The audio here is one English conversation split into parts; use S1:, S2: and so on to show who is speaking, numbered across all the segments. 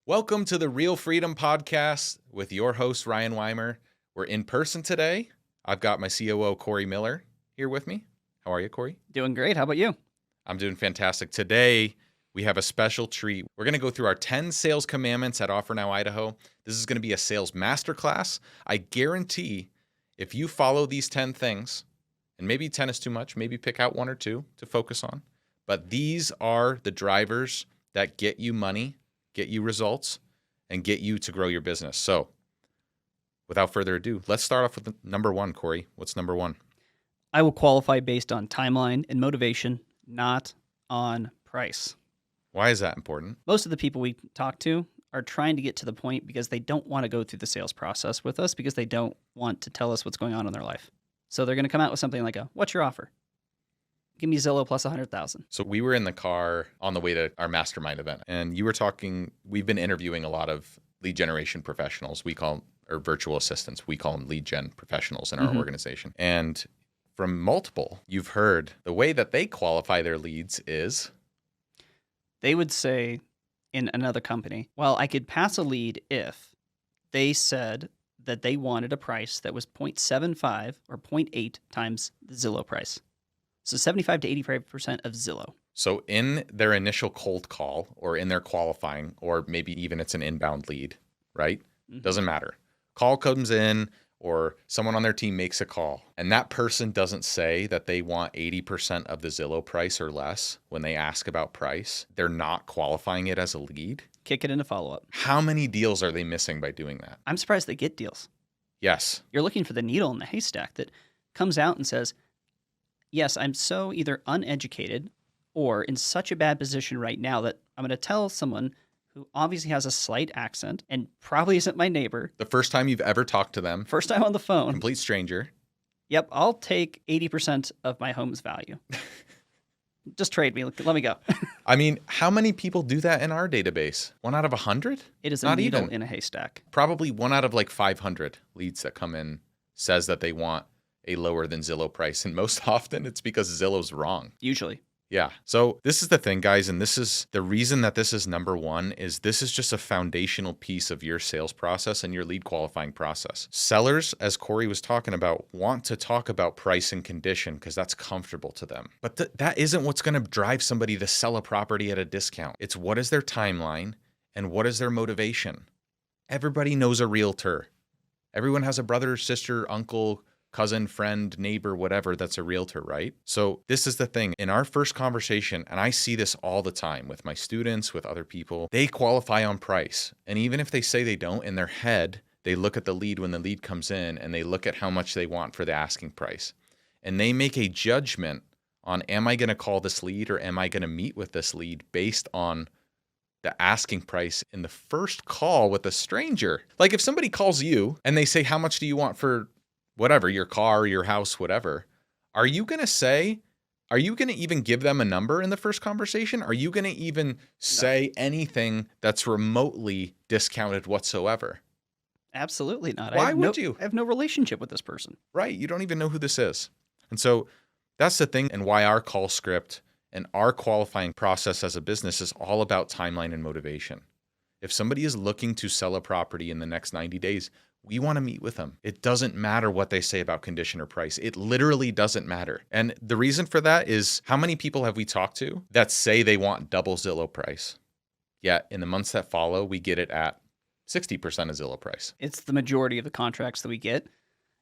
S1: Welcome to the Real Freedom Podcast with your host, Ryan Weimer. We're in person today. I've got my COO, Cory Miller, here with me. How are you, Cory?
S2: Doing great. How about you?
S1: I'm doing fantastic. Today, we have a special treat. We're going to go through our 10 sales commandments at Offer Now, Idaho. This is going to be a sales masterclass. I guarantee if you follow these 10 things, and maybe 10 is too much, maybe pick out one or two to focus on, but these are the drivers that get you money, get you results, and get you to grow your business. So without further ado, let's start off with number one, Cory. What's number one?
S2: I will qualify based on timeline and motivation, not on price.
S1: Why is that important?
S2: Most of the people we talk to are trying to get to the point because they don't want to go through the sales process with us because they don't want to tell us what's going on in their life. So they're going to come out with something like what's your offer? Give me Zillow plus 100,000.
S1: So we were in the car on the way to our mastermind event, and you were talking, we've been interviewing a lot of lead generation professionals. We call them, or virtual assistants, we call them lead gen professionals in our organization. And from multiple, you've heard the way that they qualify their leads is?
S2: They would say in another company, well, I could pass a lead if they said that they wanted a price that was 0.75 or 0.8 times the Zillow price. So 75 to 85% of Zillow.
S1: So in their initial cold call or in their qualifying, or maybe even it's an inbound lead, right? Doesn't matter. Call comes in or someone on their team makes a call and that person doesn't say that they want 80% of the Zillow price or less when they ask about price. They're not qualifying it as a lead.
S2: Kick it into follow-up.
S1: How many deals are they missing by doing that?
S2: I'm surprised they get deals.
S1: Yes.
S2: You're looking for the needle in the haystack that comes out and says, yes, I'm so either uneducated or in such a bad position right now that I'm going to tell someone who obviously has a slight accent and probably isn't my neighbor.
S1: The first time you've ever talked to them.
S2: First time on the phone.
S1: Complete stranger.
S2: Yep, I'll take 80% of my home's value. Just trade me. Let me go.
S1: I mean, how many people do that in our database? 1 out of 100?
S2: It is
S1: Not
S2: a needle
S1: even.
S2: in a haystack.
S1: Probably 1 out of like 500 leads that come in says that they want a lower than Zillow price. And most often it's because Zillow's wrong.
S2: Usually.
S1: Yeah. So this is the thing, guys. And this is the reason that this is number one is this is just a foundational piece of your sales process and your lead qualifying process. Sellers, as Cory was talking about, want to talk about price and condition because that's comfortable to them. But that isn't what's going to drive somebody to sell a property at a discount. It's what is their timeline and what is their motivation. Everybody knows a realtor. Everyone has a brother, sister, uncle, cousin, friend, neighbor, whatever, that's a realtor, right? So this is the thing. In our first conversation, and I see this all the time with my students, with other people, they qualify on price. And even if they say they don't, in their head, they look at the lead when the lead comes in and they look at how much they want for the asking price. And they make a judgment on, am I going to call this lead or am I going to meet with this lead based on the asking price in the first call with a stranger? Like if somebody calls you and they say, how much do you want for whatever, your car, your house, whatever, are you going to even give them a number in the first conversation? Are you going to even say anything that's remotely discounted whatsoever?
S2: Absolutely not.
S1: Why would you?
S2: I have no relationship with this person.
S1: Right. You don't even know who this is. And so that's the thing and why our call script and our qualifying process as a business is all about timeline and motivation. If somebody is looking to sell a property in the next 90 days, we want to meet with them. It doesn't matter what they say about condition or price. It literally doesn't matter. And the reason for that is how many people have we talked to that say they want double Zillow price? Yet in the months that follow, we get it at 60% of Zillow price.
S2: It's the majority of the contracts that we get.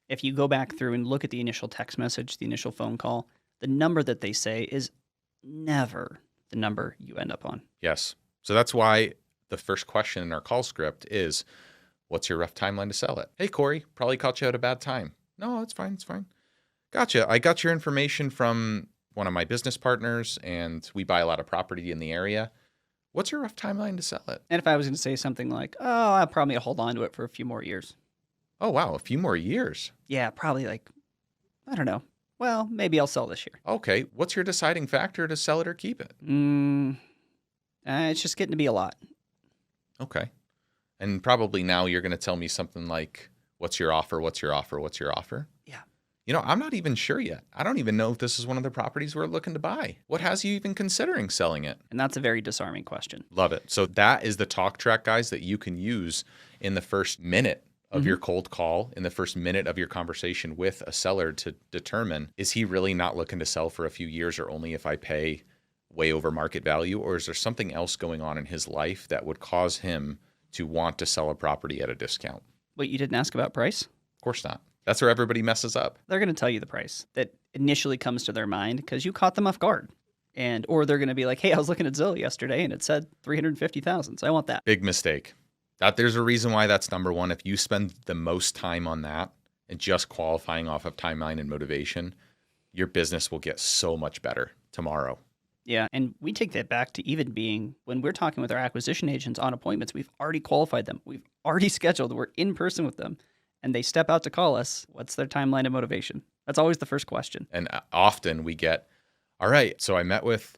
S2: If you go back through and look at the initial text message, the initial phone call, the number that they say is never the number you end up on.
S1: Yes. So that's why the first question in our call script is, what's your rough timeline to sell it? Hey, Cory, probably caught you at a bad time. No, it's fine. It's fine. Gotcha. I got your information from one of my business partners and we buy a lot of property in the area. What's your rough timeline to sell it?
S2: And if I was going to say something like, oh, I'll probably hold on to it for a few more years.
S1: Oh, wow. A few more years.
S2: Yeah, probably like, I don't know. Well, maybe I'll sell this year.
S1: Okay. What's your deciding factor to sell it or keep it?
S2: It's just getting to be a lot.
S1: Okay. And probably now you're going to tell me something like, what's your offer? What's your offer? What's your offer?
S2: Yeah.
S1: I'm not even sure yet. I don't even know if this is one of the properties we're looking to buy. What has you even considering selling it?
S2: And that's a very disarming question.
S1: Love it. So that is the talk track, guys, that you can use in the first minute of your cold call, in the first minute of your conversation with a seller to determine, is he really not looking to sell for a few years or only if I pay way over market value? Or is there something else going on in his life that would cause him to want to sell a property at a discount?
S2: Wait, you didn't ask about price?
S1: Of course not. That's where everybody messes up.
S2: They're going to tell you the price that initially comes to their mind because you caught them off guard. Or they're going to be like, hey, I was looking at Zillow yesterday and it said 350,000. So I want that.
S1: Big mistake. There's a reason why that's number one. If you spend the most time on that and just qualifying off of timeline and motivation, your business will get so much better tomorrow.
S2: Yeah, and we take that back to even being, when we're talking with our acquisition agents on appointments, we've already qualified them. We've already scheduled. We're in person with them. And they step out to call us. What's their timeline and motivation? That's always the first question.
S1: And often we get, all right, so I met with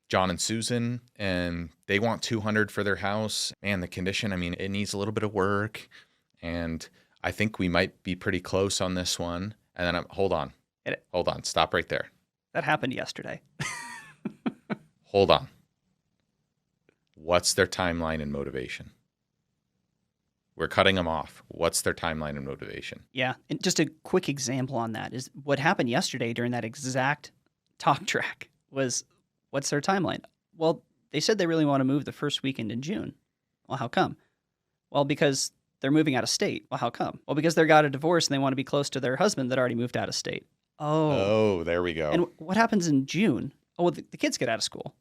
S1: John and Susan, and they want 200 for their house. Man, the condition, it needs a little bit of work. And I think we might be pretty close on this one. And then hold on. Stop right there.
S2: That happened yesterday.
S1: Hold on. What's their timeline and motivation? We're cutting them off. What's their timeline and motivation?
S2: Yeah. And just a quick example on that is what happened yesterday during that exact talk track was, what's their timeline? Well, they said they really want to move the first weekend in June. Well, how come? Well, because they're moving out of state. Well, how come? Well, because they got a divorce and they want to be close to their husband that already moved out of state.
S1: Oh, there we go.
S2: And what happens in June? Oh, well, the kids get out of school.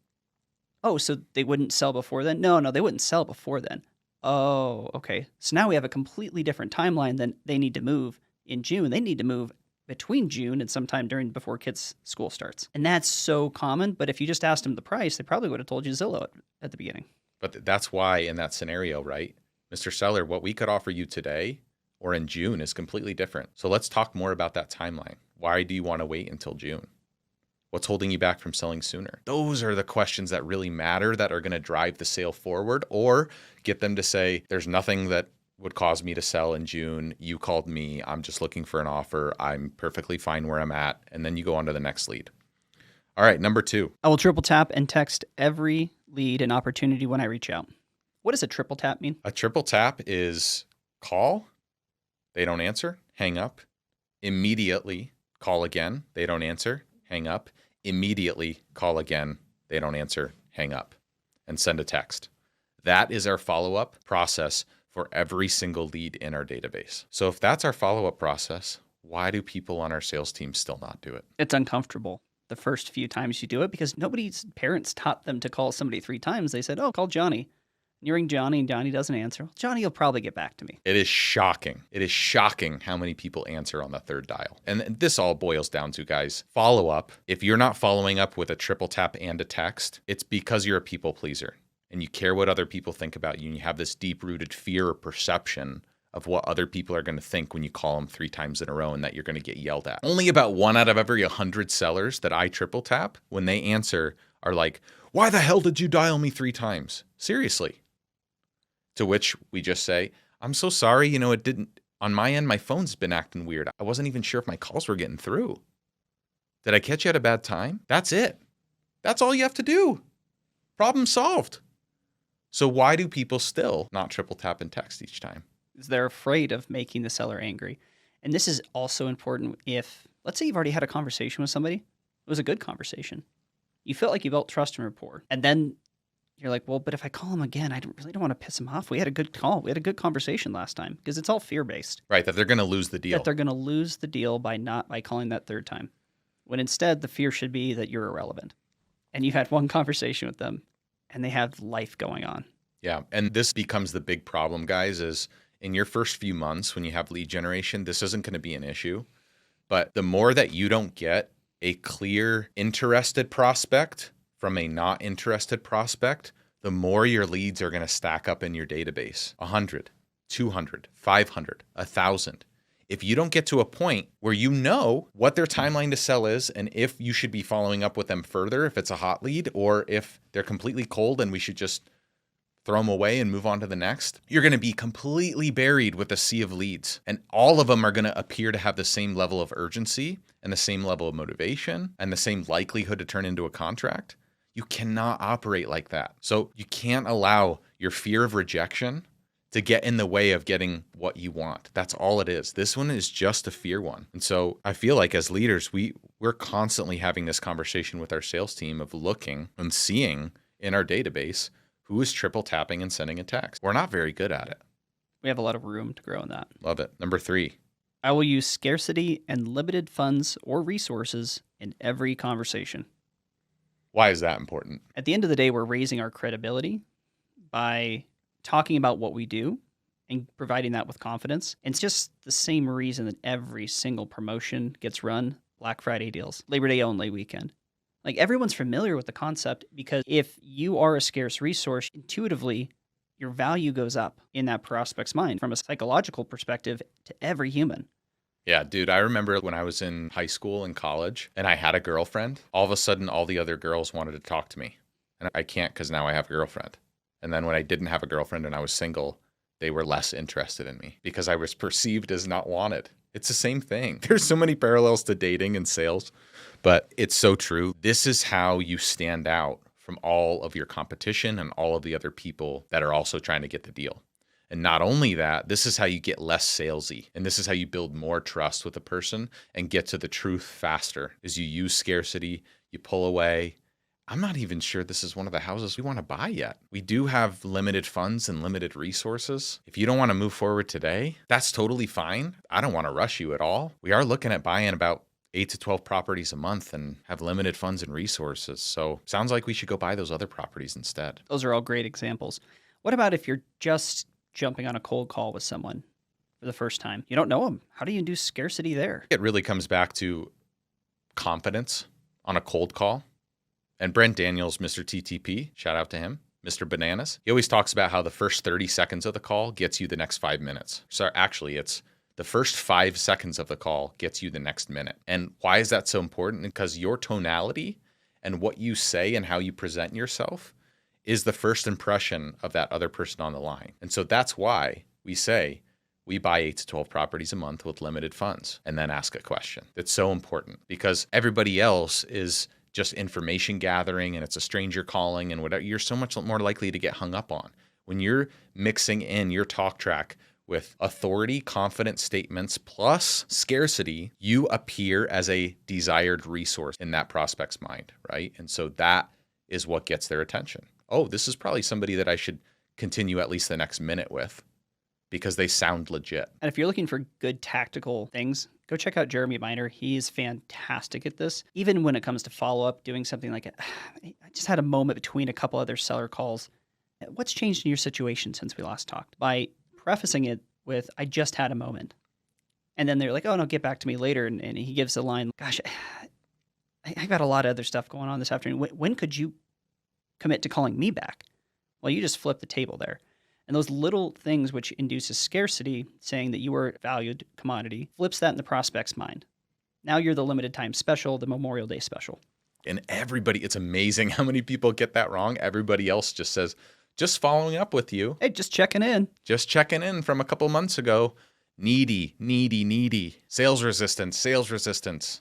S2: Oh, so they wouldn't sell before then? No, they wouldn't sell before then. Oh, okay. So now we have a completely different timeline than they need to move in June. They need to move between June and sometime before kids' school starts. And that's so common. But if you just asked them the price, they probably would have told you Zillow at the beginning.
S1: But that's why in that scenario, right, Mr. Seller, what we could offer you today or in June is completely different. So let's talk more about that timeline. Why do you want to wait until June? What's holding you back from selling sooner? Those are the questions that really matter, that are going to drive the sale forward or get them to say, there's nothing that would cause me to sell in June. You called me. I'm just looking for an offer. I'm perfectly fine where I'm at. And then you go on to the next lead. All right, number 2.
S2: I will triple tap and text every lead and opportunity when I reach out. What does a triple tap mean?
S1: A triple tap is call, they don't answer, hang up, immediately call again, they don't answer, hang up, immediately call again, they don't answer, hang up, and send a text. That is our follow-up process for every single lead in our database. So if that's our follow-up process, why do people on our sales team still not do it?
S2: It's uncomfortable the first few times you do it because nobody's parents taught them to call somebody 3 times. They said, oh, call Johnny. And you ring Johnny and Johnny doesn't answer. Well, Johnny will probably get back to me.
S1: It is shocking. It is shocking how many people answer on the 3rd dial. And this all boils down to, guys, follow up. If you're not following up with a triple tap and a text, it's because you're a people pleaser and you care what other people think about you. And you have this deep-rooted fear or perception of what other people are going to think when you call them 3 times in a row and that you're going to get yelled at. Only about 1 out of every 100 sellers that I triple tap, when they answer, are like, why the hell did you dial me 3 times? Seriously. To which we just say, I'm so sorry, it didn't, on my end, my phone's been acting weird. I wasn't even sure if my calls were getting through. Did I catch you at a bad time? That's it. That's all you have to do. Problem solved. So why do people still not triple tap and text each time?
S2: They're afraid of making the seller angry. And this is also important if, let's say you've already had a conversation with somebody. It was a good conversation. You felt like you built trust and rapport. And then you're like, well, but if I call him again, I really don't want to piss him off. We had a good call. We had a good conversation last time because it's all fear-based.
S1: Right, that they're going to lose the deal.
S2: That they're going to lose the deal by calling that 3rd time. When instead the fear should be that you're irrelevant. And you had one conversation with them and they have life going on.
S1: Yeah, and this becomes the big problem, guys, is in your first few months when you have lead generation, this isn't going to be an issue. But the more that you don't get a clear interested prospect from a not interested prospect, the more your leads are going to stack up in your database. 100, 200, 500, 1,000. If you don't get to a point where you know what their timeline to sell is and if you should be following up with them further, if it's a hot lead, or if they're completely cold and we should just throw them away and move on to the next, you're going to be completely buried with a sea of leads. And all of them are going to appear to have the same level of urgency and the same level of motivation and the same likelihood to turn into a contract. You cannot operate like that. So you can't allow your fear of rejection to get in the way of getting what you want. That's all it is. This one is just a fear one. And so I feel like as leaders, we're constantly having this conversation with our sales team of looking and seeing in our database who is triple tapping and sending a text. We're not very good at it.
S2: We have a lot of room to grow in that.
S1: Love it. Number 3.
S2: I will use scarcity and limited funds or resources in every conversation.
S1: Why is that important?
S2: At the end of the day, we're raising our credibility by talking about what we do and providing that with confidence. And it's just the same reason that every single promotion gets run. Black Friday deals, Labor Day only weekend. Like, everyone's familiar with the concept, because if you are a scarce resource, intuitively, your value goes up in that prospect's mind from a psychological perspective to every human.
S1: Yeah, dude, I remember when I was in high school and college and I had a girlfriend, all of a sudden all the other girls wanted to talk to me. And I can't because now I have a girlfriend. And then when I didn't have a girlfriend and I was single, they were less interested in me because I was perceived as not wanted. It's the same thing. There's so many parallels to dating and sales, but it's so true. This is how you stand out from all of your competition and all of the other people that are also trying to get the deal. And not only that, this is how you get less salesy. And this is how you build more trust with a person and get to the truth faster, is you use scarcity, you pull away. I'm not even sure this is one of the houses we want to buy yet. We do have limited funds and limited resources. If you don't want to move forward today, that's totally fine. I don't want to rush you at all. We are looking at buying about 8 to 12 properties a month and have limited funds and resources. So sounds like we should go buy those other properties instead.
S2: Those are all great examples. What about if you're just jumping on a cold call with someone for the first time? You don't know them. How do you induce scarcity there?
S1: It really comes back to confidence on a cold call. And Brent Daniels, Mr. TTP, shout out to him, Mr. Bananas. He always talks about how the first 30 seconds of the call gets you the next 5 minutes. So actually, it's the first 5 seconds of the call gets you the next minute. And why is that so important? Because your tonality and what you say and how you present yourself is the first impression of that other person on the line. And so that's why we say we buy 8 to 12 properties a month with limited funds and then ask a question. It's so important because everybody else is just information gathering and it's a stranger calling and whatever. You're so much more likely to get hung up on. When you're mixing in your talk track with authority, confident statements, plus scarcity, you appear as a desired resource in that prospect's mind, right? And so that is what gets their attention. Oh, this is probably somebody that I should continue at least the next minute with because they sound legit.
S2: And if you're looking for good tactical things, go check out Jeremy Miner. He is fantastic at this. Even when it comes to follow-up, doing something like, I just had a moment between a couple other seller calls. What's changed in your situation since we last talked? By prefacing it with, I just had a moment. And then they're like, oh, no, get back to me later. And he gives a line, gosh, I got a lot of other stuff going on this afternoon. When could you commit to calling me back? Well, you just flip the table there. And those little things which induces scarcity, saying that you are a valued commodity, flips that in the prospect's mind. Now you're the limited time special, the Memorial Day special.
S1: And everybody, it's amazing how many people get that wrong. Everybody else just says, just following up with you.
S2: Hey, just checking in.
S1: Just checking in from a couple months ago. Needy, needy, needy. Sales resistance, sales resistance.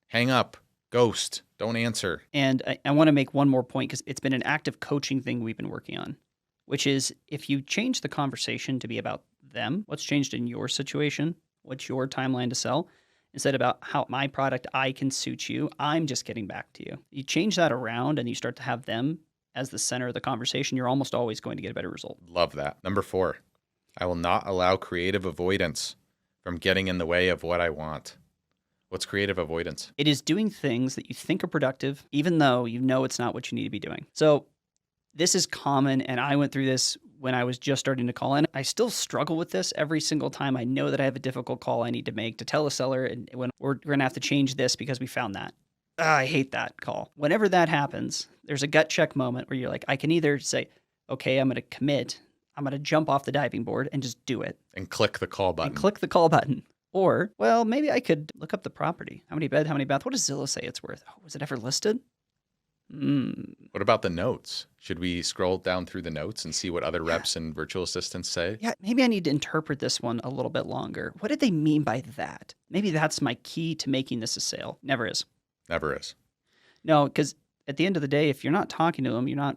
S1: Hang up, ghost, don't answer.
S2: And I want to make one more point because it's been an active coaching thing we've been working on, which is if you change the conversation to be about them, what's changed in your situation, what's your timeline to sell, instead about how my product, I can suit you, I'm just getting back to you. You change that around and you start to have them as the center of the conversation, you're almost always going to get a better result.
S1: Love that. Number 4, I will not allow creative avoidance from getting in the way of what I want. What's creative avoidance?
S2: It is doing things that you think are productive, even though you know it's not what you need to be doing. So this is common, and I went through this when I was just starting to call in. I still struggle with this every single time. I know that I have a difficult call I need to make to tell a seller, and when we're going to have to change this because we found that. I hate that call. Whenever that happens, there's a gut check moment where you're like, I can either say, okay, I'm going to commit. I'm going to jump off the diving board and just do it.
S1: And click the call button.
S2: And click the call button. Or, well, maybe I could look up the property. How many bed, how many bath? What does Zillow say it's worth? Oh, was it ever listed?
S1: What about the notes? Should we scroll down through the notes and see what other
S2: Yeah.
S1: reps and virtual assistants say?
S2: Yeah, maybe I need to interpret this one a little bit longer. What did they mean by that? Maybe that's my key to making this a sale. Never is.
S1: Never is.
S2: No, because at the end of the day, if you're not talking to them, you're not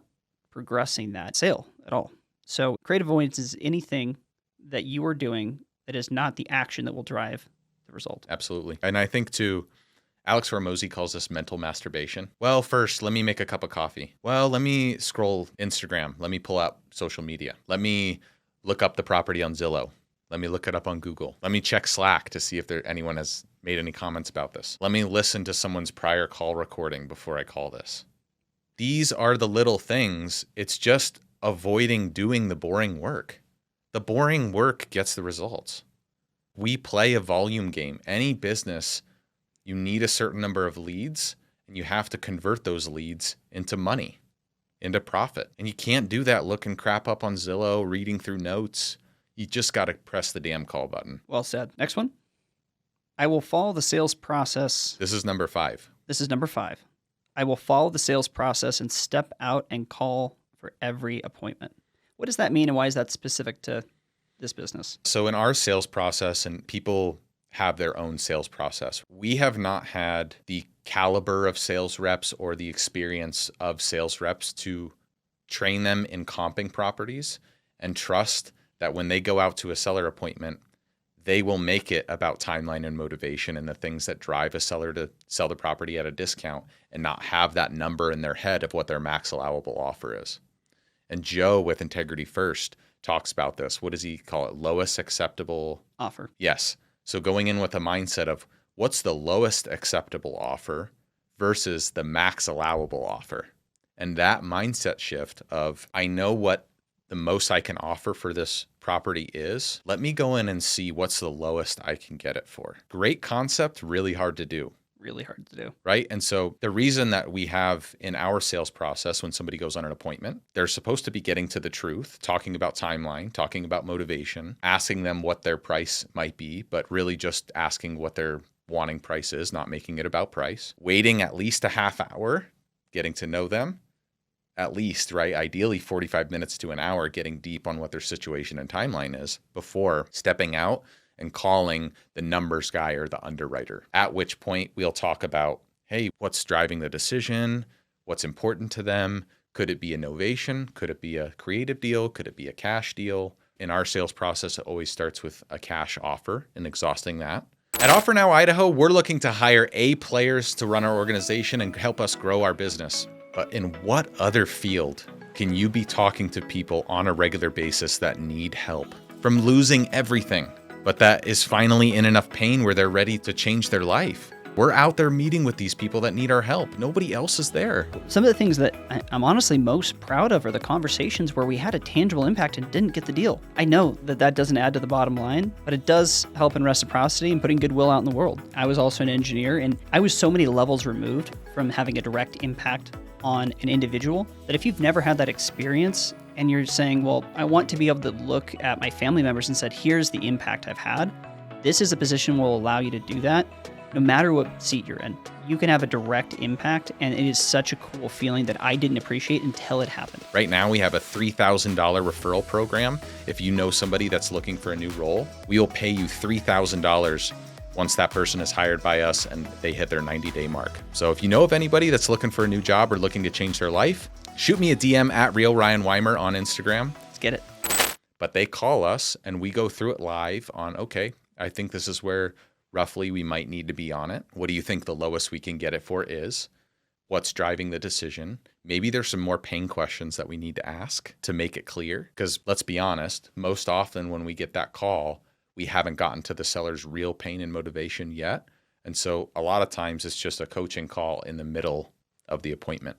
S2: progressing that sale at all. So creative avoidance is anything that you are doing that is not the action that will drive the result.
S1: Absolutely. And I think too, Alex Hormozy calls this mental masturbation. Well, first, let me make a cup of coffee. Well, let me scroll Instagram. Let me pull out social media. Let me look up the property on Zillow. Let me look it up on Google. Let me check Slack to see if anyone has made any comments about this. Let me listen to someone's prior call recording before I call this. These are the little things. It's just avoiding doing the boring work. The boring work gets the results. We play a volume game. Any business, you need a certain number of leads, and you have to convert those leads into money, into profit. And you can't do that looking crap up on Zillow, reading through notes. You just got to press the damn call button.
S2: Well said. Next one. I will follow the sales process.
S1: This is number 5.
S2: This is number 5. I will follow the sales process and step out and call for every appointment. What does that mean, and why is that specific to this business?
S1: So in our sales process, and people have their own sales process, we have not had the caliber of sales reps or the experience of sales reps to train them in comping properties and trust that when they go out to a seller appointment, they will make it about timeline and motivation and the things that drive a seller to sell the property at a discount, and not have that number in their head of what their max allowable offer is. And Joe with Integrity First talks about this. What does he call it? Lowest acceptable
S2: Offer.
S1: Yes. So going in with a mindset of what's the lowest acceptable offer versus the max allowable offer. And that mindset shift of, I know what the most I can offer for this property is. Let me go in and see what's the lowest I can get it for. Great concept, really hard to do.
S2: Really hard to do.
S1: Right? And so the reason that we have in our sales process, when somebody goes on an appointment, they're supposed to be getting to the truth, talking about timeline, talking about motivation, asking them what their price might be, but really just asking what their wanting price is, not making it about price. Waiting at least a half hour, getting to know them, at least, right? Ideally 45 minutes to an hour, getting deep on what their situation and timeline is before stepping out and calling the numbers guy or the underwriter, at which point we'll talk about, hey, what's driving the decision? What's important to them? Could it be a novation? Could it be a creative deal? Could it be a cash deal? In our sales process, it always starts with a cash offer and exhausting that. At Offer Now Idaho, we're looking to hire A players to run our organization and help us grow our business. But in what other field can you be talking to people on a regular basis that need help from losing everything, but that is finally in enough pain where they're ready to change their life? We're out there meeting with these people that need our help. Nobody else is there.
S2: Some of the things that I'm honestly most proud of are the conversations where we had a tangible impact and didn't get the deal. I know that that doesn't add to the bottom line, but it does help in reciprocity and putting goodwill out in the world. I was also an engineer, and I was so many levels removed from having a direct impact on an individual that if you've never had that experience and you're saying, well, I want to be able to look at my family members and said, here's the impact I've had, this is a position will allow you to do that. No matter what seat you're in, you can have a direct impact, and it is such a cool feeling that I didn't appreciate until it happened.
S1: Right now, we have a $3,000 referral program. If you know somebody that's looking for a new role, we will pay you $3,000 once that person is hired by us and they hit their 90-day mark. So if you know of anybody that's looking for a new job or looking to change their life, shoot me a DM at RealRyanWeimer on Instagram.
S2: Let's get it.
S1: But they call us and we go through it live on, okay, I think this is where roughly we might need to be on it. What do you think the lowest we can get it for is? What's driving the decision? Maybe there's some more pain questions that we need to ask to make it clear. Because let's be honest, most often when we get that call, we haven't gotten to the seller's real pain and motivation yet. And so a lot of times it's just a coaching call in the middle of the appointment.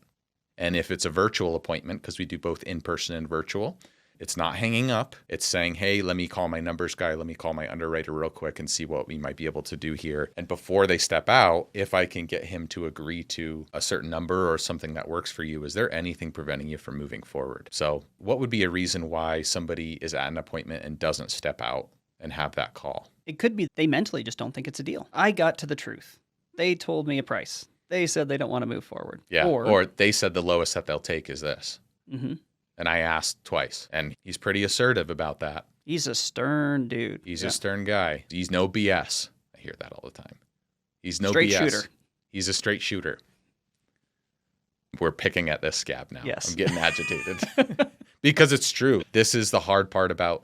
S1: And if it's a virtual appointment, because we do both in-person and virtual, it's not hanging up. It's saying, hey, let me call my numbers guy. Let me call my underwriter real quick and see what we might be able to do here. And before they step out, if I can get him to agree to a certain number or something that works for you, is there anything preventing you from moving forward? So what would be a reason why somebody is at an appointment and doesn't step out and have that call?
S2: It could be they mentally just don't think it's a deal. I got to the truth. They told me a price. They said they don't want to move forward.
S1: Yeah. Or they said the lowest that they'll take is this.
S2: Mhm.
S1: And I asked twice. And he's pretty assertive about that.
S2: He's a stern dude.
S1: He's a stern guy. He's no BS. I hear that all the time. He's no
S2: Straight
S1: BS.
S2: shooter.
S1: He's a straight shooter. We're picking at this scab now.
S2: Yes.
S1: I'm getting agitated. Because it's true. This is the hard part about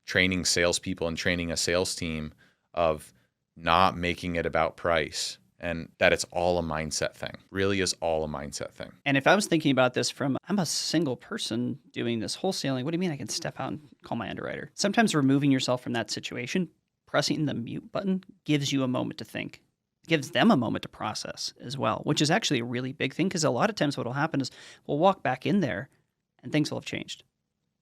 S1: training salespeople and training a sales team of not making it about price. And that it's all a mindset thing. Really is all a mindset thing.
S2: And if I was thinking about this from, I'm a single person doing this wholesaling, what do you mean I can step out and call my underwriter? Sometimes removing yourself from that situation, pressing the mute button, gives you a moment to think. It gives them a moment to process as well, which is actually a really big thing because a lot of times what will happen is we'll walk back in there and things will have changed.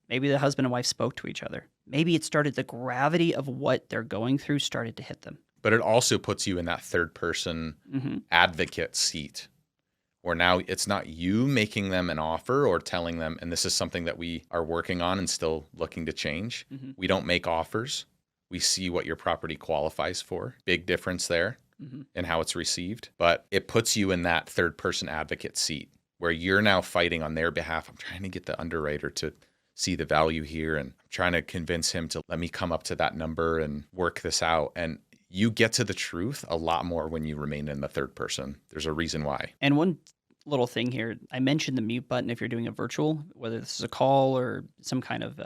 S2: Maybe the husband and wife spoke to each other. Maybe it started, the gravity of what they're going through started to hit them.
S1: But it also puts you in that third person advocate seat where now it's not you making them an offer or telling them, and this is something that we are working on and still looking to change. We don't make offers. We see what your property qualifies for. Big difference there in how it's received. But it puts you in that third person advocate seat where you're now fighting on their behalf. I'm trying to get the underwriter to see the value here, and I'm trying to convince him to let me come up to that number and work this out. And you get to the truth a lot more when you remain in the third person. There's a reason why.
S2: And one little thing here, I mentioned the mute button if you're doing a virtual, whether this is a call or some kind of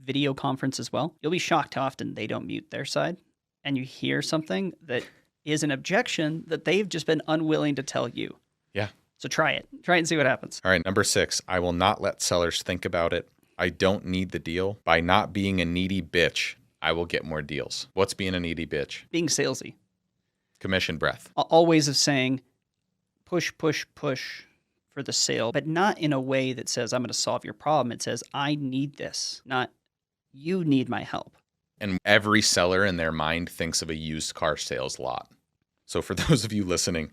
S2: video conference as well. You'll be shocked how often they don't mute their side. And you hear something that is an objection that they've just been unwilling to tell you.
S1: Yeah.
S2: So try it. Try it and see what happens.
S1: All right, number 6, I will not let sellers think about it. I don't need the deal. By not being a needy bitch, I will get more deals. What's being a needy bitch?
S2: Being salesy.
S1: Commission breath.
S2: All ways of saying push, push, push for the sale, but not in a way that says, I'm going to solve your problem. It says, I need this, not you need my help.
S1: And every seller in their mind thinks of a used car sales lot. So for those of you listening,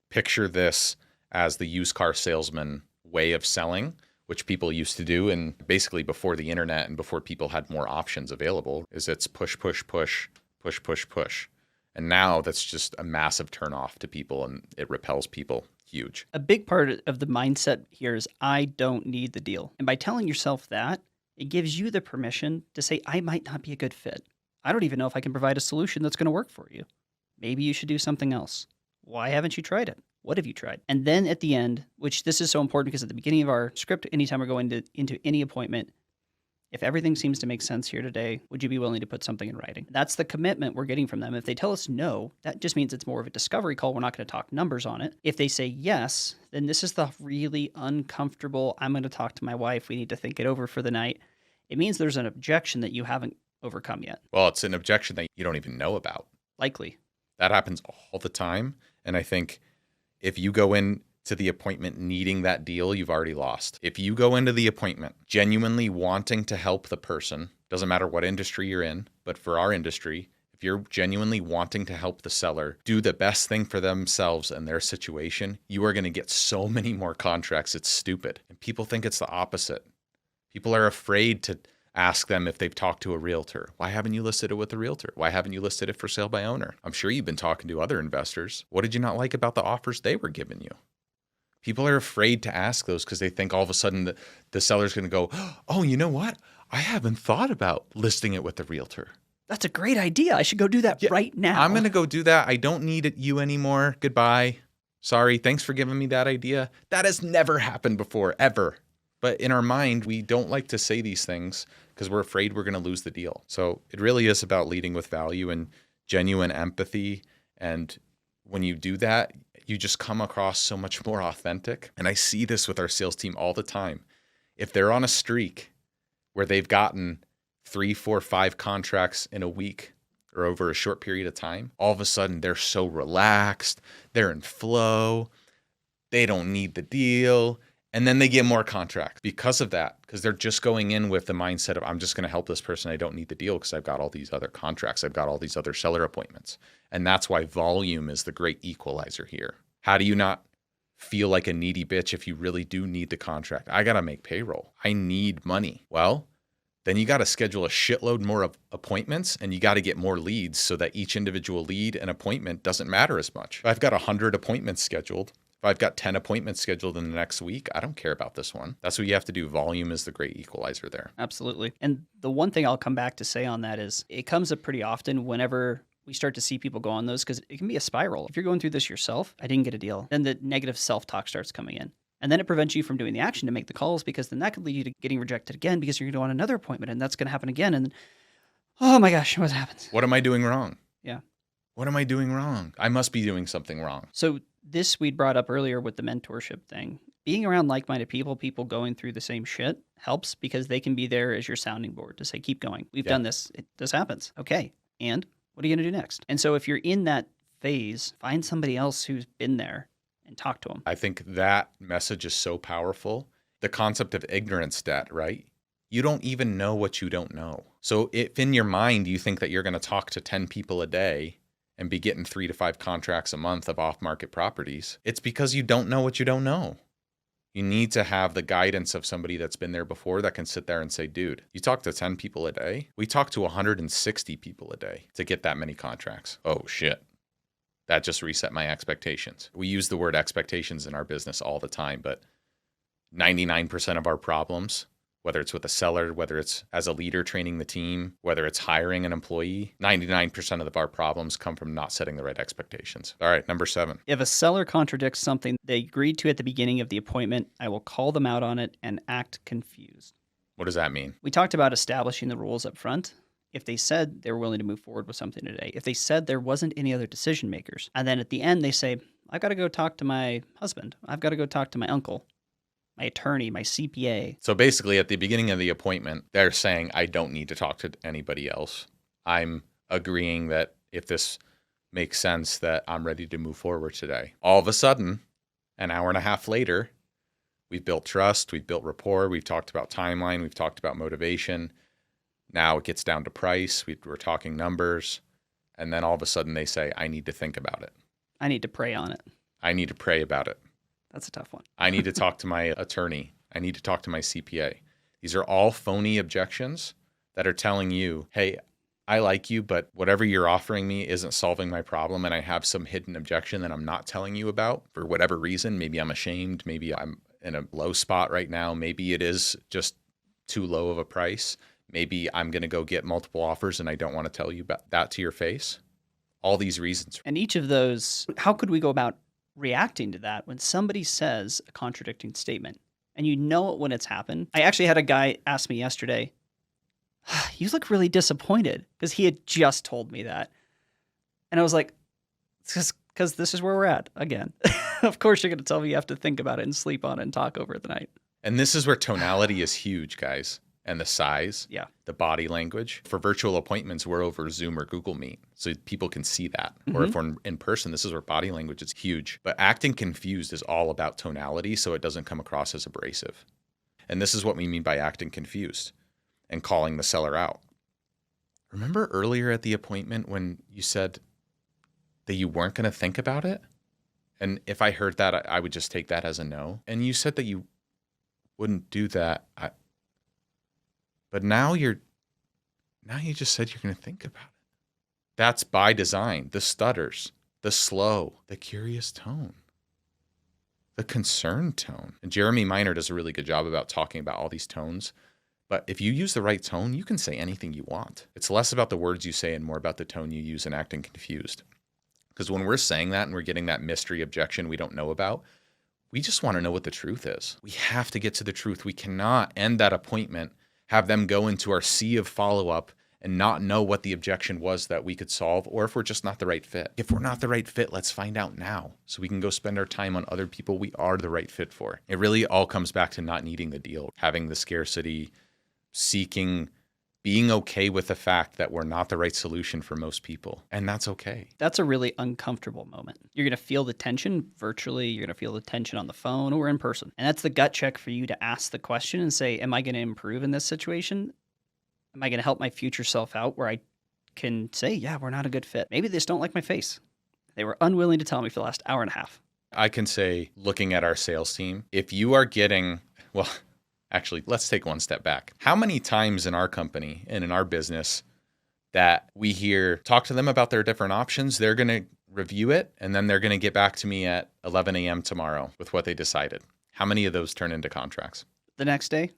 S1: picture this as the used car salesman way of selling, which people used to do. And basically before the internet and before people had more options available, is it's push, push, push, push, push, push. And now that's just a massive turnoff to people and it repels people huge.
S2: A big part of the mindset here is I don't need the deal. And by telling yourself that, it gives you the permission to say, I might not be a good fit. I don't even know if I can provide a solution that's going to work for you. Maybe you should do something else. Why haven't you tried it? What have you tried? And then at the end, which this is so important because at the beginning of our script, anytime we're going into any appointment, if everything seems to make sense here today, would you be willing to put something in writing? That's the commitment we're getting from them. If they tell us no, that just means it's more of a discovery call. We're not going to talk numbers on it. If they say yes, then this is the really uncomfortable, I'm going to talk to my wife. We need to think it over for the night. It means there's an objection that you haven't overcome yet.
S1: Well, it's an objection that you don't even know about.
S2: Likely.
S1: That happens all the time. And I think if you go in to the appointment needing that deal, you've already lost. If you go into the appointment genuinely wanting to help the person, doesn't matter what industry you're in, but for our industry, if you're genuinely wanting to help the seller do the best thing for themselves and their situation, you are going to get so many more contracts. It's stupid. And people think it's the opposite. People are afraid to ask them if they've talked to a realtor. Why haven't you listed it with a realtor? Why haven't you listed it for sale by owner? I'm sure you've been talking to other investors. What did you not like about the offers they were giving you? People are afraid to ask those because they think all of a sudden the seller's going to go, oh, you know what? I haven't thought about listing it with a realtor.
S2: That's a great idea. I should go do that right now.
S1: I'm going to go do that. I don't need you anymore. Goodbye. Sorry. Thanks for giving me that idea. That has never happened before, ever. But in our mind, we don't like to say these things because we're afraid we're going to lose the deal. So it really is about leading with value and genuine empathy. And when you do that, you just come across so much more authentic. And I see this with our sales team all the time. If they're on a streak where they've gotten 3, 4, 5 contracts in a week or over a short period of time, all of a sudden they're so relaxed, they're in flow, they don't need the deal. And then they get more contracts because of that, because they're just going in with the mindset of, I'm just going to help this person. I don't need the deal because I've got all these other contracts. I've got all these other seller appointments. And that's why volume is the great equalizer here. How do you not feel like a needy bitch if you really do need the contract? I got to make payroll. I need money. Well, then you got to schedule a shitload more of appointments and you got to get more leads so that each individual lead and appointment doesn't matter as much. If I've got 100 appointments scheduled, If I've got 10 appointments scheduled in the next week, I don't care about this one. That's what you have to do. Volume is the great equalizer there.
S2: Absolutely. And the one thing I'll come back to say on that is it comes up pretty often whenever we start to see people go on those, because it can be a spiral. If you're going through this yourself, I didn't get a deal, then the negative self-talk starts coming in. And then it prevents you from doing the action to make the calls, because then that could lead you to getting rejected again because you're going to go on another appointment and that's going to happen again. And oh my gosh, what happens?
S1: What am I doing wrong?
S2: Yeah.
S1: What am I doing wrong? I must be doing something wrong.
S2: So this we'd brought up earlier with the mentorship thing. Being around like-minded people going through the same shit helps, because they can be there as your sounding board to say, keep going. We've done this. This happens. Okay. And what are you going to do next? And so if you're in that phase, find somebody else who's been there and talk to them.
S1: I think that message is so powerful. The concept of ignorance debt, right? You don't even know what you don't know. So if in your mind you think that you're going to talk to 10 people a day and be getting 3 to 5 contracts a month of off-market properties, it's because you don't know what you don't know. You need to have the guidance of somebody that's been there before that can sit there and say, dude, you talk to 10 people a day? We talk to 160 people a day to get that many contracts. Oh, shit. That just reset my expectations. We use the word expectations in our business all the time, but 99% of our problems, whether it's with a seller, whether it's as a leader training the team, whether it's hiring an employee, 99% of our problems come from not setting the right expectations. All right, number 7.
S2: If a seller contradicts something they agreed to at the beginning of the appointment, I will call them out on it and act confused.
S1: What does that mean?
S2: We talked about establishing the rules up front. If they said they were willing to move forward with something today, if they said there wasn't any other decision makers, and then at the end they say, I've got to go talk to my husband, I've got to go talk to my uncle, my attorney, my CPA.
S1: So basically at the beginning of the appointment, they're saying, I don't need to talk to anybody else. I'm agreeing that if this makes sense, that I'm ready to move forward today. All of a sudden, an hour and a half later, we've built trust, we've built rapport, we've talked about timeline, we've talked about motivation. Now it gets down to price. We're talking numbers. And then all of a sudden they say, I need to think about it.
S2: I need to pray on it.
S1: I need to pray about it.
S2: That's a tough one.
S1: I need to talk to my attorney. I need to talk to my CPA. These are all phony objections that are telling you, hey, I like you, but whatever you're offering me isn't solving my problem. And I have some hidden objection that I'm not telling you about for whatever reason. Maybe I'm ashamed. Maybe I'm in a low spot right now. Maybe it is just too low of a price. Maybe I'm going to go get multiple offers and I don't want to tell you about that to your face. All these reasons.
S2: And each of those, how could we go about reacting to that when somebody says a contradicting statement and you know it when it's happened? I actually had a guy ask me yesterday, you look really disappointed, because he had just told me that. And I was like, it's just because this is where we're at again. Of course you're going to tell me you have to think about it and sleep on it and talk over it the night.
S1: And this is where tonality is huge, guys. And the size,
S2: the
S1: body language. For virtual appointments, we're over Zoom or Google Meet, so people can see that. Or if we're in person, this is where body language is huge. But acting confused is all about tonality, so it doesn't come across as abrasive. And this is what we mean by acting confused and calling the seller out. Remember earlier at the appointment when you said that you weren't going to think about it? And if I heard that, I would just take that as a no. And you said that you wouldn't do that. But now you just said you're going to think about it. That's by design. The stutters, the slow, the curious tone, the concerned tone. And Jeremy Miner does a really good job about talking about all these tones. But if you use the right tone, you can say anything you want. It's less about the words you say and more about the tone you use in acting confused. Because when we're saying that and we're getting that mystery objection we don't know about, we just want to know what the truth is. We have to get to the truth. We cannot end that appointment, have them go into our sea of follow-up and not know what the objection was that we could solve, or if we're just not the right fit. If we're not the right fit, let's find out now so we can go spend our time on other people we are the right fit for. It really all comes back to not needing the deal, having the scarcity, seeking, being okay with the fact that we're not the right solution for most people. And that's okay.
S2: That's a really uncomfortable moment. You're going to feel the tension virtually. You're going to feel the tension on the phone or in person. And that's the gut check for you to ask the question and say, am I going to improve in this situation? Am I going to help my future self out where I can say, yeah, we're not a good fit. Maybe they just don't like my face. They were unwilling to tell me for the last hour and a half.
S1: I can say, looking at our sales team, if you are getting, well, actually, let's take one step back. How many times in our company and in our business that we hear, talk to them about their different options, they're going to review it, and then they're going to get back to me at 11 a.m. tomorrow with what they decided. How many of those turn into contracts?
S2: The next day,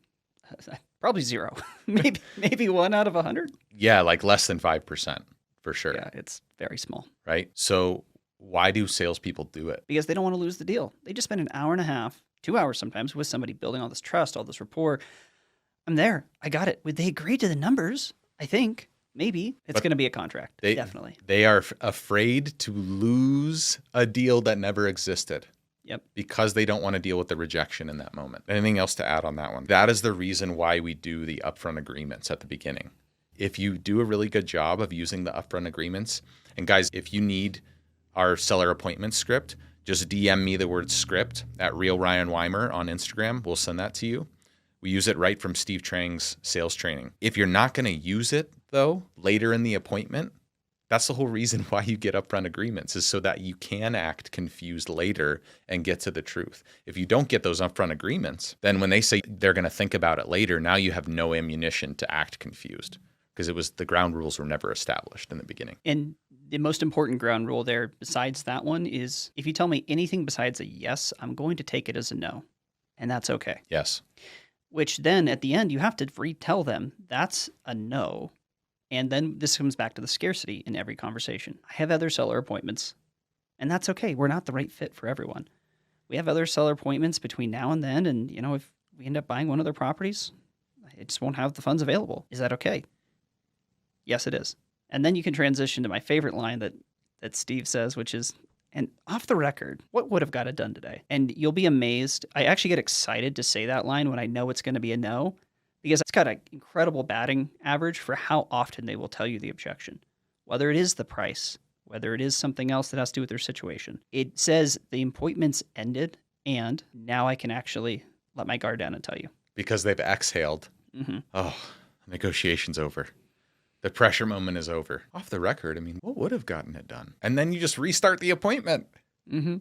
S2: probably zero. maybe 1 out of 100.
S1: Yeah, like less than 5% for sure.
S2: Yeah, it's very small.
S1: Right? So why do salespeople do it?
S2: Because they don't want to lose the deal. They just spend an hour and a half, 2 hours sometimes, with somebody building all this trust, all this rapport. I'm there. I got it. Would they agree to the numbers? I think. Maybe. It's going to be a contract. Definitely.
S1: They are afraid to lose a deal that never existed.
S2: Yep.
S1: Because they don't want to deal with the rejection in that moment. Anything else to add on that one? That is the reason why we do the upfront agreements at the beginning. If you do a really good job of using the upfront agreements, and guys, if you need our seller appointment script, just DM me the word script at Real Ryan Weimer on Instagram. We'll send that to you. We use it right from Steve Trang's sales training. If you're not going to use it, though, later in the appointment, that's the whole reason why you get upfront agreements, is so that you can act confused later and get to the truth. If you don't get those upfront agreements, then when they say they're going to think about it later, now you have no ammunition to act confused, because the ground rules were never established in the beginning.
S2: And the most important ground rule there, besides that one, is if you tell me anything besides a yes, I'm going to take it as a no. And that's okay.
S1: Yes.
S2: Which then at the end, you have to retell them that's a no. And then this comes back to the scarcity in every conversation. I have other seller appointments, and that's okay. We're not the right fit for everyone. We have other seller appointments between now and then, and if we end up buying one of their properties, I just won't have the funds available. Is that okay? Yes, it is. And then you can transition to my favorite line that Steve says, which is, and off the record, what would have got it done today? And you'll be amazed. I actually get excited to say that line when I know it's going to be a no, because it's got an incredible batting average for how often they will tell you the objection, whether it is the price, whether it is something else that has to do with their situation. It says the appointment's ended, and now I can actually let my guard down and tell you.
S1: Because they've exhaled.
S2: Mm-hmm.
S1: Oh, negotiation's over. The pressure moment is over. Off the record, I mean, what would have gotten it done? And then you just restart the appointment.
S2: Mm-hmm.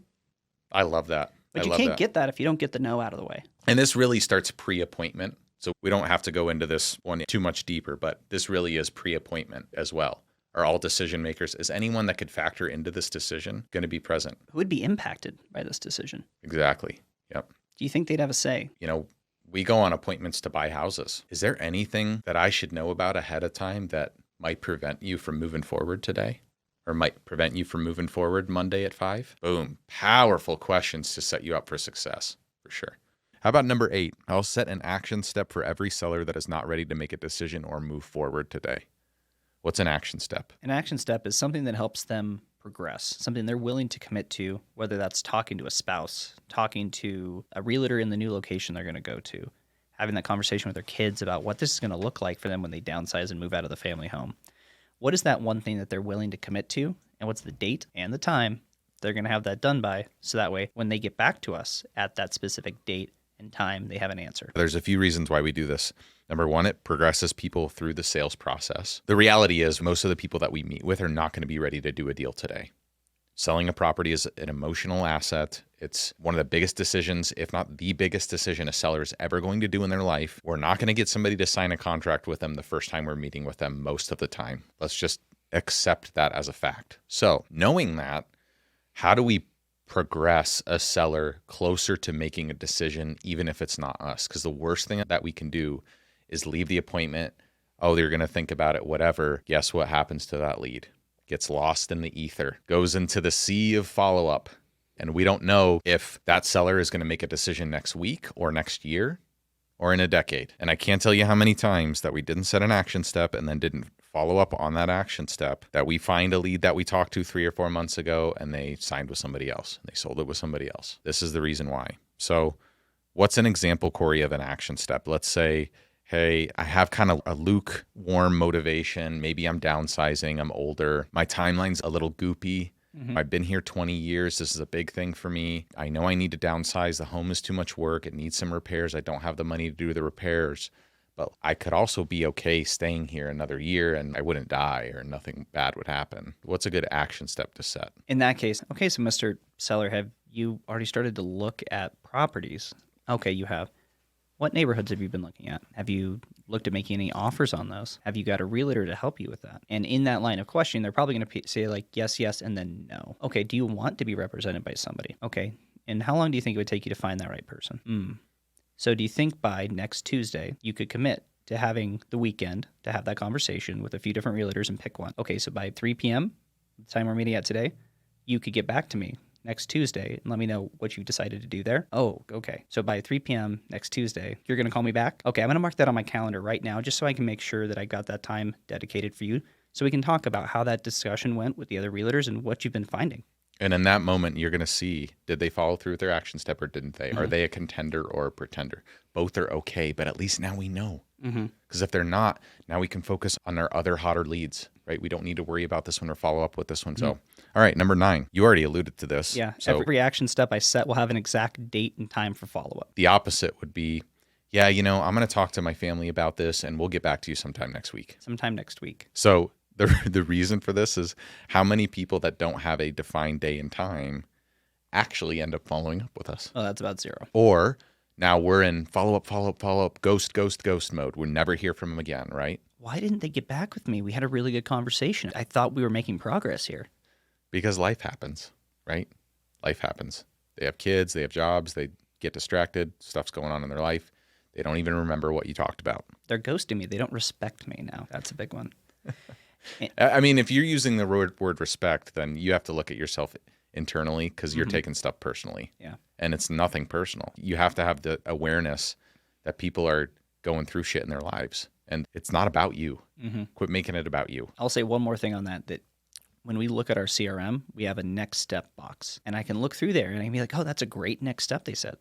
S1: I love that.
S2: But you can't get that if you don't get the no out of the way.
S1: And this really starts pre-appointment. So we don't have to go into this one too much deeper, but this really is pre-appointment as well. Are all decision makers, is anyone that could factor into this decision going to be present?
S2: Who would be impacted by this decision?
S1: Exactly. Yep.
S2: Do you think they'd have a say?
S1: We go on appointments to buy houses. Is there anything that I should know about ahead of time that might prevent you from moving forward today? Or might prevent you from moving forward Monday at 5? Boom. Powerful questions to set you up for success, for sure. How about number 8? I'll set an action step for every seller that is not ready to make a decision or move forward today. What's an action step?
S2: An action step is something that helps them progress, something they're willing to commit to, whether that's talking to a spouse, talking to a realtor in the new location they're going to go to, having that conversation with their kids about what this is going to look like for them when they downsize and move out of the family home. What is that one thing that they're willing to commit to, and what's the date and the time they're going to have that done by, so that way when they get back to us at that specific date and time, they have an answer.
S1: There's a few reasons why we do this. Number one, it progresses people through the sales process. The reality is most of the people that we meet with are not going to be ready to do a deal today. Selling a property is an emotional asset. It's one of the biggest decisions, if not the biggest decision a seller is ever going to do in their life. We're not going to get somebody to sign a contract with them the first time we're meeting with them most of the time. Let's just accept that as a fact. So knowing that, how do we progress a seller closer to making a decision, even if it's not us? Because the worst thing that we can do is leave the appointment. Oh, they're going to think about it, whatever. Guess what happens to that lead? Gets lost in the ether, goes into the sea of follow-up. And we don't know if that seller is going to make a decision next week or next year or in a decade. And I can't tell you how many times that we didn't set an action step and then didn't follow up on that action step, that we find a lead that we talked to 3 or 4 months ago and they signed with somebody else. They sold it with somebody else. This is the reason why. So what's an example, Cory, of an action step? Let's say, hey, I have kind of a lukewarm motivation. Maybe I'm downsizing. I'm older. My timeline's a little goopy. Mm-hmm. I've been here 20 years. This is a big thing for me. I know I need to downsize. The home is too much work. It needs some repairs. I don't have the money to do the repairs. But I could also be okay staying here another year and I wouldn't die or nothing bad would happen. What's a good action step to set?
S2: In that case, okay, so Mr. Seller, have you already started to look at properties? Okay, you have. What neighborhoods have you been looking at? Have you looked at making any offers on those? Have you got a realtor to help you with that? And in that line of questioning, they're probably going to say like, yes, yes, and then no. Okay, do you want to be represented by somebody? Okay, and how long do you think it would take you to find that right person? So do you think by next Tuesday you could commit to having the weekend to have that conversation with a few different realtors and pick one? Okay, so by 3 p.m., the time we're meeting at today, you could get back to me next Tuesday and let me know what you decided to do there. Oh, okay. So by 3 p.m. next Tuesday, you're going to call me back? Okay, I'm going to mark that on my calendar right now just so I can make sure that I got that time dedicated for you so we can talk about how that discussion went with the other realtors and what you've been finding.
S1: And in that moment, you're going to see, did they follow through with their action step or didn't they? Are they a contender or a pretender? Both are okay, but at least now we know. Because if they're not, now we can focus on our other hotter leads, right? We don't need to worry about this one or follow up with this one. So, all right, number 9. You already alluded to this.
S2: Yeah,
S1: So
S2: every action step I set will have an exact date and time for follow-up.
S1: the opposite would be, yeah, I'm going to talk to my family about this and we'll get back to you sometime next week.
S2: Sometime next week.
S1: So the reason for this is how many people that don't have a defined day and time actually end up following up with us.
S2: Oh, that's about 0.
S1: Or now we're in follow up, ghost mode. We'll never hear from them again, right?
S2: Why didn't they get back with me? We had a really good conversation. I thought we were making progress here.
S1: Because life happens, right? Life happens. They have kids, they have jobs, they get distracted, stuff's going on in their life. They don't even remember what you talked about.
S2: They're ghosting me. They don't respect me now. That's a big one.
S1: I mean, if you're using the word respect, then you have to look at yourself internally because you're taking stuff personally.
S2: Yeah.
S1: And it's nothing personal. You have to have the awareness that people are going through shit in their lives. And it's not about you. Quit making it about you.
S2: I'll say one more thing on that when we look at our CRM, we have a next step box. And I can look through there and I can be like, oh, that's a great next step, they said.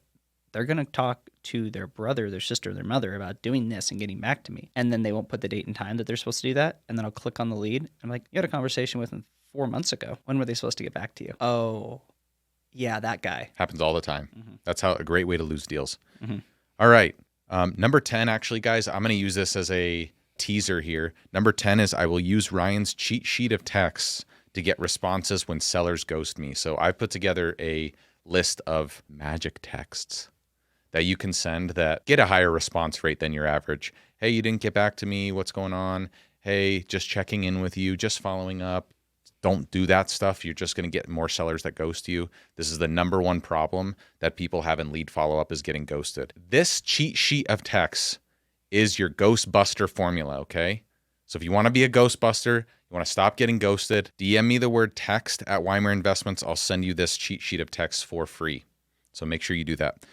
S2: They're going to talk to their brother, their sister, their mother about doing this and getting back to me. And then they won't put the date and time that they're supposed to do that. And then I'll click on the lead. I'm like, you had a conversation with them 4 months ago. When were they supposed to get back to you? Oh, yeah, that guy.
S1: Happens all the time. That's a great way to lose deals. All right. Number 10, actually, guys, I'm going to use this as a teaser here. Number 10 is I will use Ryan's cheat sheet of texts to get responses when sellers ghost me. So I've put together a list of magic texts that you can send that get a higher response rate than your average. Hey, you didn't get back to me. What's going on? Hey, just checking in with you, just following up. Don't do that stuff. You're just going to get more sellers that ghost you. This is the number one problem that people have in lead follow-up is getting ghosted. This cheat sheet of texts is your Ghostbuster formula, okay? So if you want to be a Ghostbuster, you want to stop getting ghosted, DM me the word text at Weimer Investments. I'll send you this cheat sheet of texts for free. So make sure you do that.